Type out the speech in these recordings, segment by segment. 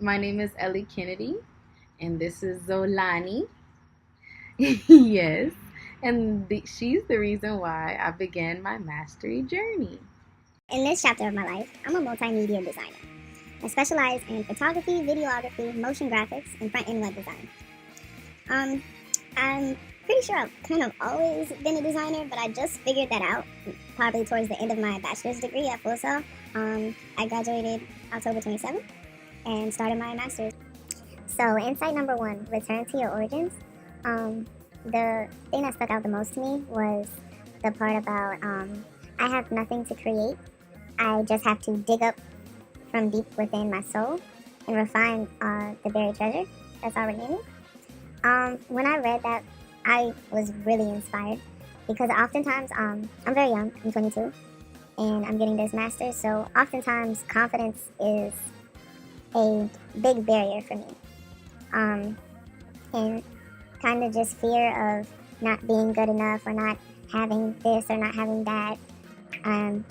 My name is Ellie Kennedy, and this is Zolani. Yes, and she's the reason why I began my mastery journey. In this chapter of my life, I'm a multimedia designer. I specialize in photography, videography, motion graphics, and front-end web design. I'm pretty sure I've kind of always been a designer, but I just figured that out probably towards the end of my bachelor's degree at Full Sail. I graduated October 27th and started my master's. So, insight number one, return to your origins. The thing that stuck out the most to me was the part about I have nothing to create. I just have to dig up from deep within my soul and refine the buried treasure that's already in me. When I read that, I was really inspired because oftentimes I'm very young. I'm 22 and I'm getting this master's. So oftentimes confidence is a big barrier for me. And kind of just fear of not being good enough or not having this or not having that. And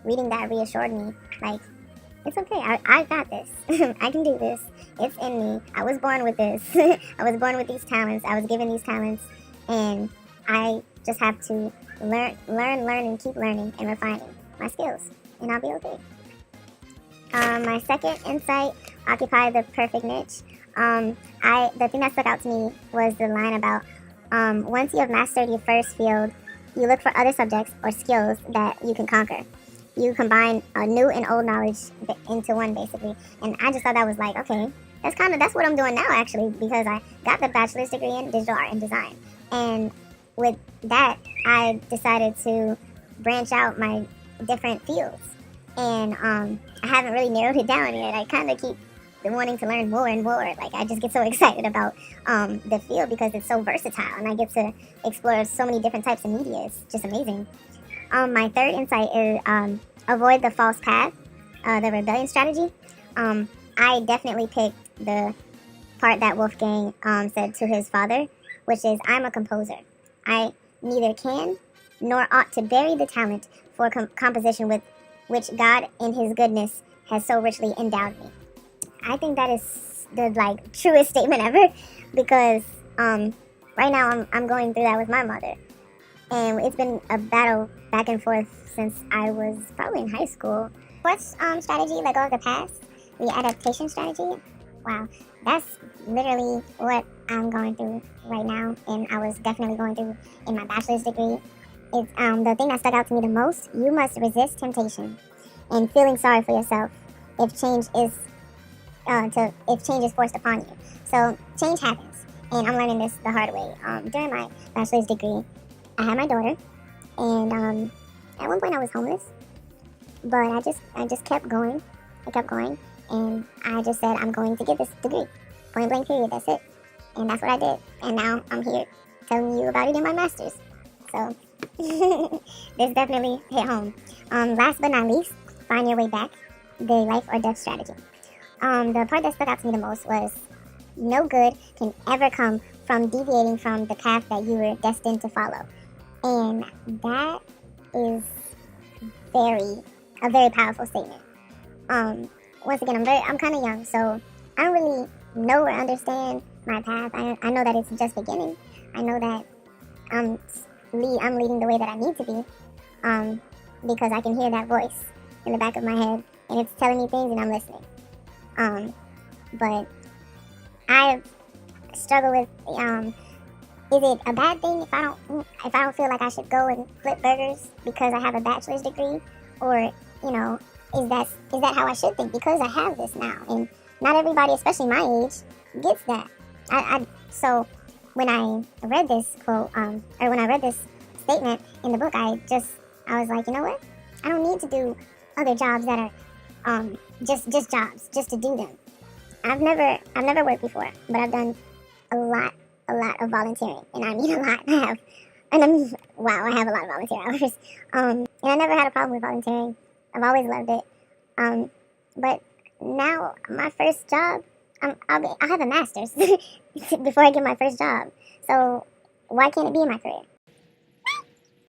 reading that reassured me, like, it's okay. I got this. I can do this. It's in me. I was born with this. I was born with these talents. I was given these talents. And I just have to learn, and keep learning and refining my skills. And I'll be okay. My second insight, occupy the perfect niche. The thing that stuck out to me was the line about once you have mastered your first field, you look for other subjects or skills that you can conquer. You combine new and old knowledge into one, basically. And I just thought that was like, okay, that's what I'm doing now, actually, because I got the bachelor's degree in digital art and design. And with that, I decided to branch out my different fields. And I haven't really narrowed it down yet. I kind of keep wanting to learn more and more. Like, I just get so excited about the field because it's so versatile, and I get to explore so many different types of media. It's just amazing. My third insight is avoid the false path, the rebellion strategy. I definitely picked the part that Wolfgang said to his father, which is, I'm a composer. I neither can nor ought to bury the talent for composition with which God in his goodness has so richly endowed me. I think that is the truest statement ever, because right now I'm going through that with my mother. And it's been a battle back and forth since I was probably in high school. Fourth strategy, let go of the past, the adaptation strategy. Wow, that's literally what I'm going through right now, and I was definitely going through in my bachelor's degree. It's the thing that stuck out to me the most. You must resist temptation and feeling sorry for yourself if change is forced upon you. So change happens, and I'm learning this the hard way. During my bachelor's degree, I had my daughter, and at one point I was homeless, but I just kept going. I kept going, and I just said, I'm going to get this degree. Point blank period, that's it. And that's what I did. And now I'm here telling you about it in my master's. So this definitely hit home. Last but not least, find your way back, the life or death strategy. The part that stuck out to me the most was, no good can ever come from deviating from the path that you were destined to follow. And that is a very powerful statement. Once again, I'm kind of young, so I don't really know or understand my path. I know that it's just beginning. I know that I'm leading the way that I need to be, because I can hear that voice in the back of my head, and it's telling me things, and I'm listening. But I struggle with, is it a bad thing if I don't feel like I should go and flip burgers because I have a bachelor's degree, or is that how I should think because I have this now? And not everybody, especially my age, gets that. So when I read this quote, or when I read this statement in the book, I was like, you know what? I don't need to do other jobs that are just jobs just to do them. I've never worked before, but I've done a lot of volunteering, and I mean a lot. I have a lot of volunteer hours. And I never had a problem with volunteering. I've always loved it. But now my first job, I'll have a master's before I get my first job. So why can't it be in my career?